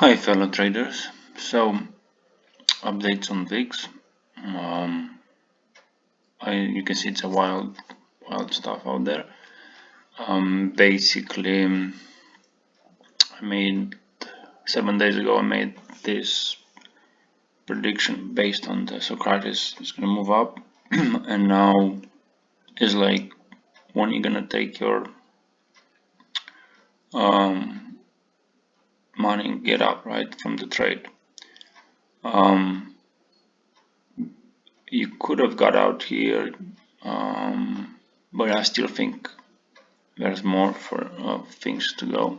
Hi fellow traders. So updates on VIX. You can see it's a wild stuff out there. Basically, I made 7 days ago. I made this prediction based on the Socrates is gonna move up, and now is like when you're gonna take your money and get up right from the trade. You could have got out here, but I still think there's more for things to go.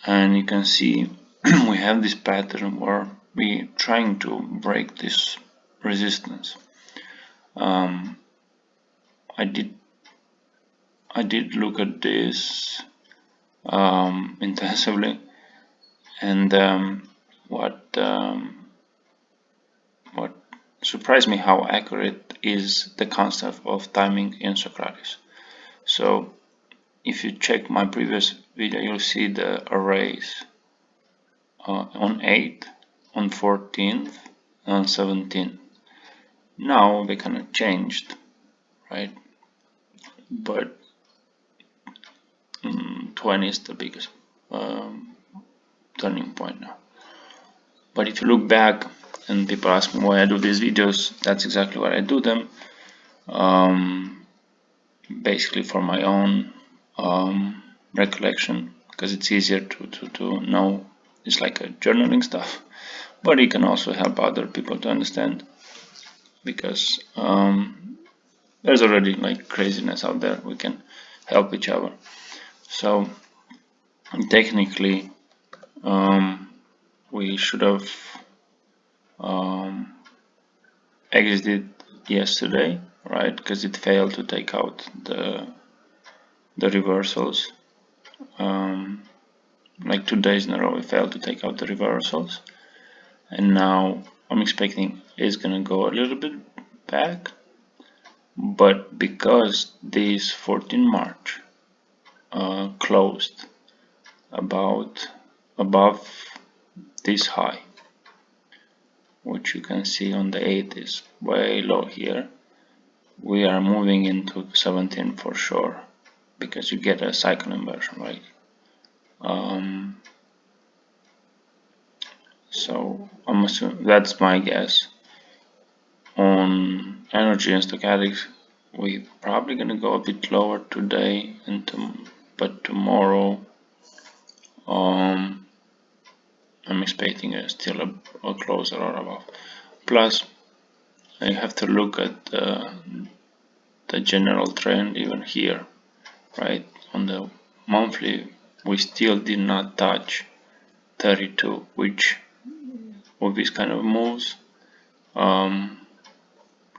And you can see we have this pattern where we're trying to break this resistance. I did look at this intensively, and what surprised me how accurate is the concept of timing in Socrates. So if you check my previous video, you'll see the arrays on 8th, on 14th, on 17th. Now they kind of changed, right? But 20 is the biggest turning point now. But if you look back, and people ask me why I do these videos, that's exactly why I do them. Basically for my own recollection, because it's easier to know. It's like a journaling stuff, but it can also help other people to understand, because there's already like craziness out there. We can help each other. So technically we should have exited yesterday, right? Because it failed to take out the reversals. Like 2 days in a row, it failed to take out the reversals, and now I'm expecting it's gonna go a little bit back. But because this 14 March closed above this high, which you can see on the 8th is way low here, we are moving into 17 for sure, because you get a cycle inversion, right? So I'm assuming, that's my guess. On energy and stochastics, we're probably gonna go a bit lower today, but tomorrow I'm expecting still a closer or above. Plus, I have to look at the general trend even here, right? On the monthly, we still did not touch 32, which with these kind of moves,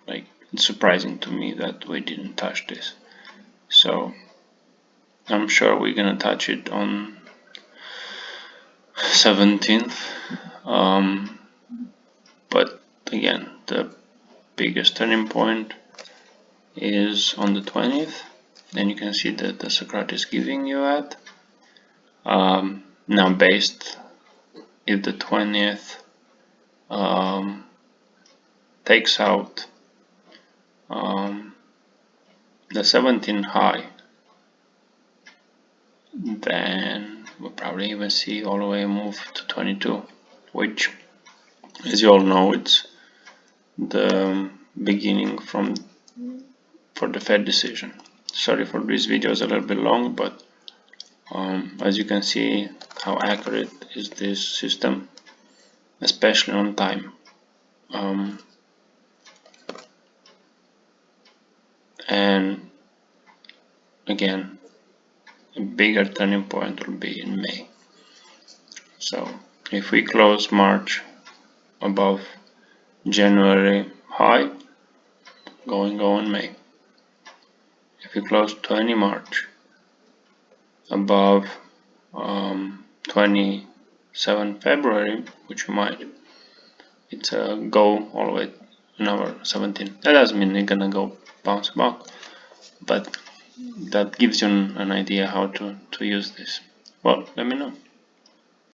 like it's surprising to me that we didn't touch this. So I'm sure we're gonna touch it on 17th. But again, the biggest turning point is on the 20th. Then you can see that the Socrates is giving you at. Now based, if the 20th takes out the 17 high, then we'll probably even see all the way move to 22, which, as you all know, it's the beginning for the Fed decision. Sorry for this video, is a little bit long, but as you can see how accurate is this system, especially on time. And again, a bigger turning point will be in May. So if we close March above January high, go in May. If we close 20 March above 27 February, which we might, it's a go all the way number 17. That doesn't mean it's gonna go bounce back, but that gives you an idea how to use this. Well, let me know.